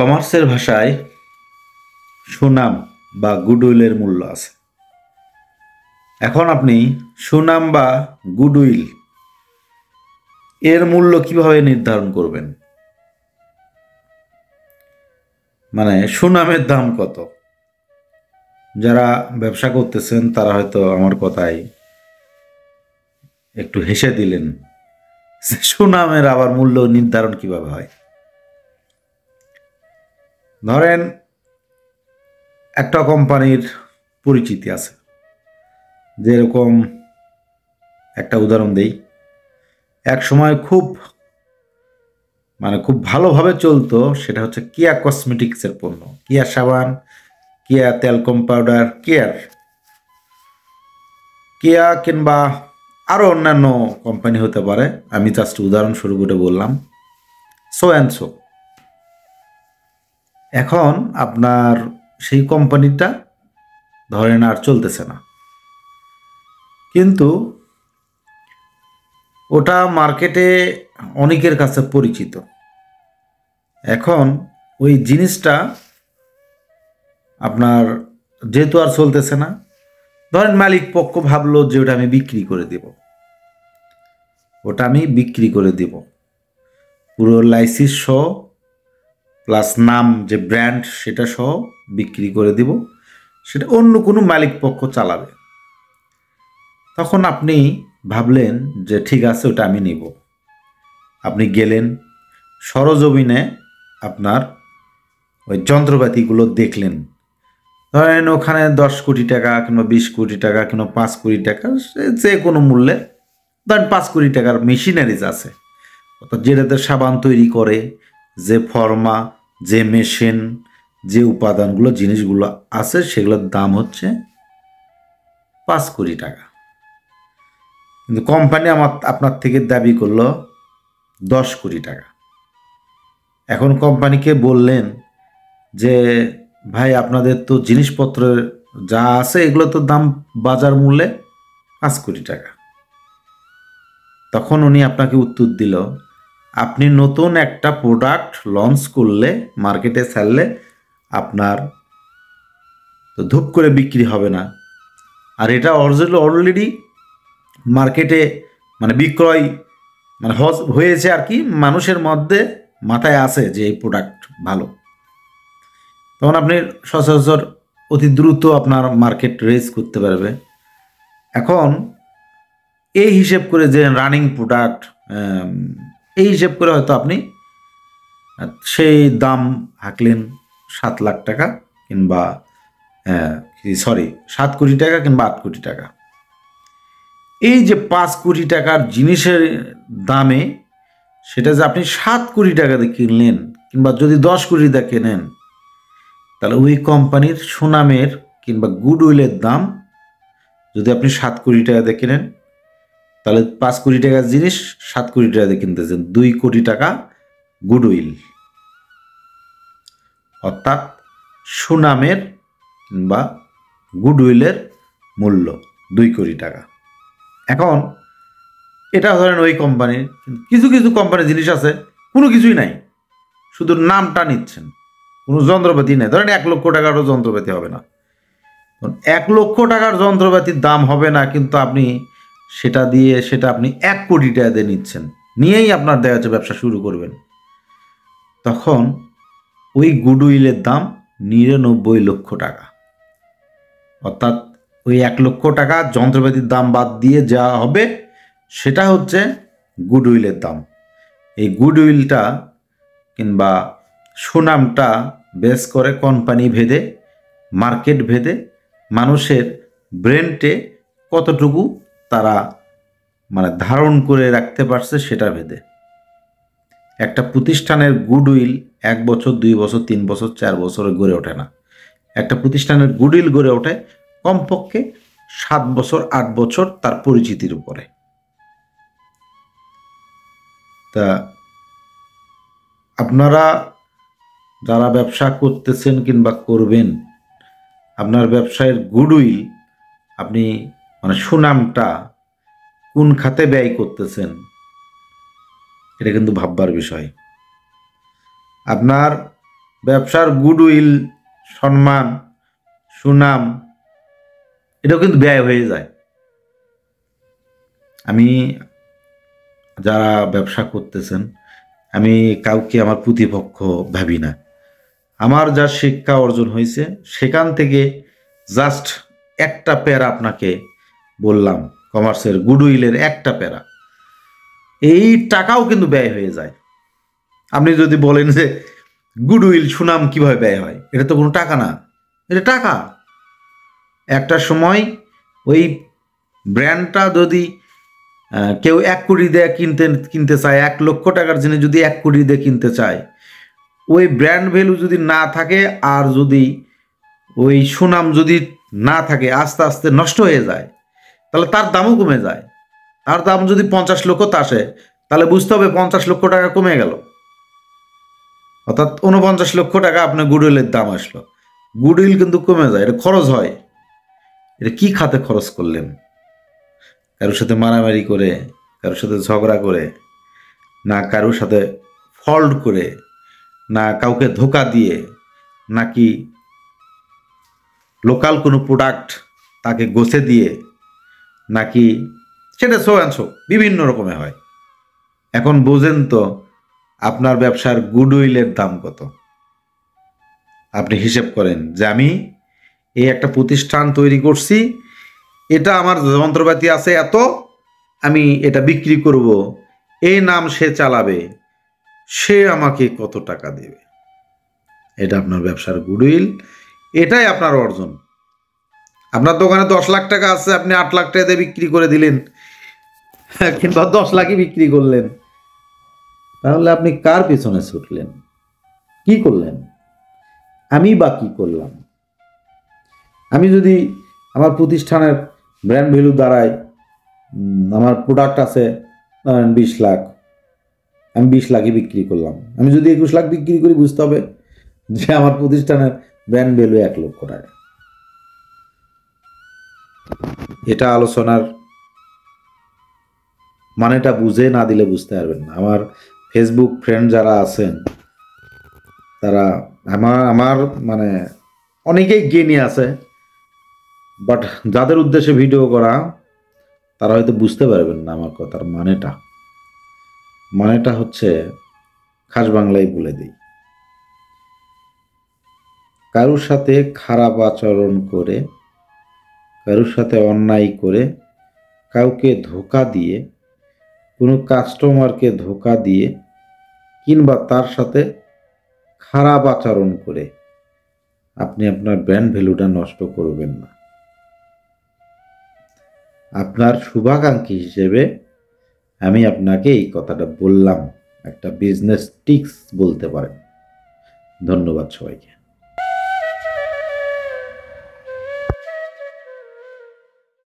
কমার্সের ভাষায় সুনাম বা গুডউইলের মূল্য আছে। এখন আপনি সুনাম বা গুডউইল এর মূল্য কিভাবে নির্ধারণ করবেন? মানে সুনামের দাম কত? যারা ব্যবসা করতেছেন তারা হয়তো আমার কথায় একটু হেসে দিলেন। সুনামের আবার মূল্য নির্ধারণ কিভাবে হয়? ধরেন একটা কোম্পানির পরিচিতি আছে, যেরকম একটা উদাহরণ দেই, এক সময় খুব ভালোভাবে চলতো, সেটা হচ্ছে কিয়া কসমেটিক্সের পণ্য, কিয়া সাবান, কিয়া তেলকম পাউডার, কিয়া কিংবা আরও অন্যান্য কোম্পানি হতে পারে, আমি জাস্ট উদাহরণস্বরূপ করে বললাম, সো অ্যান্ড সো। এখন আপনার সেই কোম্পানিটা ধরেন আর চলতেছে না, কিন্তু ওটা মার্কেটে অনেকের কাছে পরিচিত। এখন ওই জিনিসটা আপনার যেহেতু আর চলতেছে না, ধরেন মালিক পক্ষ ভাবলো যে ওটা আমি বিক্রি করে দেব, পুরো লাইসেন্স সহ প্লাস নাম যে ব্র্যান্ড সেটা সহ বিক্রি করে দিব, সেটা অন্য কোনো মালিক পক্ষ চালাবে। তখন আপনি ভাবলেন যে ঠিক আছে, ওটা আমি নিব। আপনি গেলেন সরজমিনে, আপনার ওই যন্ত্রপাতিগুলো দেখলেন। ধরেন ওখানে 10 কোটি টাকা কিংবা 20 কোটি টাকা কিংবা 5 কোটি টাকা, যে কোনো মূল্যে, ধরেন 5 কোটি টাকার মেশিনারিজ আছে, অর্থাৎ যেটাতে সাবান তৈরি করে, যে ফর্মা, যে মেশিন, যে উপাদানগুলো, জিনিসগুলো আছে, সেগুলোর দাম হচ্ছে 5 কোটি টাকা। কিন্তু কোম্পানি আপনার থেকে দাবি করলো 10 কোটি টাকা। এখন কোম্পানিকে বললেন যে ভাই, আপনাদের তো জিনিসপত্রের যা আছে এগুলো তো দাম বাজার মূল্যে 5 কোটি টাকা। তখন উনি আপনাকে উত্তর দিল, আপনি নতুন একটা প্রোডাক্ট লঞ্চ করলে, মার্কেটে ছাড়লে, আপনার তো ধূপ করে বিক্রি হবে না। আর এটা অলরেডি মার্কেটে বিক্রয় হয়েছে আর কি, মানুষের মধ্যে মাথায় আছে যে এই প্রোডাক্ট ভালো। তখন আপনি সচরাচর অতি দ্রুত আপনার মার্কেট রেজ করতে পারবে। এখন এই হিসেব করে যে রানিং প্রোডাক্ট, এই হিসেব করে হয়তো আপনি সেই দাম হাঁকলেন 7 লাখ টাকা কিংবা 7 কোটি টাকা কিংবা 8 কোটি টাকা। এই যে 5 কোটি টাকার জিনিসের দামে সেটা যে আপনি 7 কোটি টাকাতে কিনলেন কিংবা যদি 10 কোটি টাকা কেনেন, তাহলে ওই কোম্পানির সুনামের কিংবা গুডউইলের দাম যদি আপনি 7 কোটি টাকাতে কেনেন, তাহলে 5 কোটি টাকার জিনিস 7 কোটি টাকাতে কিনতেছেন, 2 কোটি টাকা গুডউইল, অর্থাৎ সুনামের কিংবা গুডউইলের মূল্য 2 কোটি টাকা। এখন এটা ধরেন ওই কোম্পানির। কিছু কিছু কোম্পানির জিনিস আছে কোনো কিছুই নাই, শুধু নামটা নিচ্ছেন, কোনো যন্ত্রপাতি নেই। ধরেন 1 লক্ষ টাকারও যন্ত্রপাতি হবে না। 1 লক্ষ টাকার যন্ত্রপাতির দাম হবে না, কিন্তু আপনি সেটা আপনি 1 কোটি টাকা দিয়ে নিচ্ছেন, নিয়েই আপনার দেখা যাচ্ছে ব্যবসা শুরু করবেন। তখন ওই গুডউইলের দাম 99 লক্ষ টাকা, অর্থাৎ ওই 1 লক্ষ টাকা যন্ত্রপাতির দাম বাদ দিয়ে যা হবে সেটা হচ্ছে গুডউইলের দাম। এই গুডউইলটা কিংবা সুনামটা বেস করে কোম্পানি ভেদে, মার্কেট ভেদে, মানুষের ব্রেনটে কতটুকু তারা ধারণ করে রাখতে পারছে সেটা ভেদে। একটা প্রতিষ্ঠানের গুডউইল 1 বছর, 2 বছর, 3 বছর, 4 বছরে গড়ে ওঠে না। একটা প্রতিষ্ঠানের গুডউইল গড়ে ওঠে কমপক্ষে 7 বছর, 8 বছর তার পরিচিতির উপরে। তা আপনারা যারা ব্যবসা করতেছেন কিংবা করবেন, আপনার ব্যবসায়ের গুডউইল, আপনি সুনামটা কোন খাতে ব্যয় করতেছেন, এটা কিন্তু ভাববার বিষয়। আপনার ব্যবসার গুডউইল, সম্মান, সুনাম এটাও কিন্তু ব্যয় হয়ে যায়। আমি যারা ব্যবসা করতেছেন, আমি কাউকে আমার প্রতিপক্ষ ভাবি না। আমার যা শিক্ষা অর্জন হয়েছে সেখান থেকে জাস্ট একটা প্যারা আপনাকে বললাম, কমার্সের গুডউইলের একটা প্যারা, এই টাকাও কিন্তু ব্যয় হয়ে যায়। আপনি যদি বলেন যে গুডউইল, সুনাম কিভাবে ব্যয় হয়, এটা তো কোনো টাকা না, এটা টাকা। একটা সময় ওই ব্র্যান্ডটা যদি কেউ 1 কোটি দিয়ে কিনতে চায়, 1 লক্ষ টাকার জিনিস যদি 1 কোটি দিয়ে কিনতে চায়, ওই ব্র্যান্ড ভ্যালু যদি না থাকে আর যদি ওই সুনাম যদি না থাকে, আস্তে আস্তে নষ্ট হয়ে যায়, তাহলে তার দামও কমে যায়। তার দাম যদি 50 লক্ষ আসে, তাহলে বুঝতে হবে 50 লক্ষ টাকা কমে গেল, অর্থাৎ 49 লক্ষ টাকা আপনার গুডউইলের দাম আসলো। গুডউইল কিন্তু কমে যায়, এটা খরচ হয়। এটা কি খাতে খরচ করলেন? কারোর সাথে মারামারি করে, কারোর সাথে ঝগড়া করে, না কারোর সাথে ফল্ট করে, না কাউকে ধোকা দিয়ে, নাকি লোকাল কোনো প্রোডাক্ট তাকে গোছে দিয়ে, নাকি সেটা সো অ্যান্ড সো বিভিন্ন রকমের হয়। এখন বোঝেন তো আপনার ব্যবসার গুডউইলের দাম কত। আপনি হিসেব করেন যে আমি এই একটা প্রতিষ্ঠান তৈরি করছি, এটা আমার যন্ত্রপাতি আছে এত, আমি এটা বিক্রি করব, এই নাম সে চালাবে, সে আমাকে কত টাকা দেবে। এটা আপনার ব্যবসার গুডউইল, এটাই আপনার অর্জন। আপনার দোকানে 10 লাখ টাকা আছে, আপনি 8 লাখ টাকা দিয়ে বিক্রি করে দিলেন, কিংবা 10 লাখই বিক্রি করলেন, তাহলে আপনি কার পিছনে ছুটলেন? কি করলেন? আমি বা কি করলাম? আমি যদি আমার প্রতিষ্ঠানের ব্র্যান্ড ভ্যালু দাঁড়ায়, আমার প্রোডাক্ট আছে 20 লাখ, আমি 20 লাখই বিক্রি করলাম, আমি যদি 21 লাখ বিক্রি করি, বুঝতে হবে যে আমার প্রতিষ্ঠানের ব্র্যান্ড ভ্যালু 1 লক্ষ টাকা। এটা আলোচনার মানেটা বুঝে না দিলে বুঝতে পারবেন না। আমার ফেসবুক ফ্রেন্ড যারা আছেন, তারা আমার মানে অনেকেই জ্ঞানী আছে, বাট যাদের উদ্দেশ্যে ভিডিও করা, তারা হয়তো বুঝতে পারবেন না আমার কথার মানেটা হচ্ছে, খাস বাংলায় বলে দিই, কারোর সাথে খারাপ আচরণ করে, কারোর সাথে অন্যায় করে, কাউকে ধোকা দিয়ে, কোনো কাস্টমারকে ধোকা দিয়ে, কিংবা তার সাথে খারাপ আচরণ করে আপনি আপনার ব্র্যান্ড ভ্যালুটা নষ্ট করবেন না। আপনার শুভাকাঙ্ক্ষী হিসেবে আমি আপনাকে এই কথাটা বললাম, একটা বিজনেস টিপস বলতে পারেন। ধন্যবাদ সবাইকে।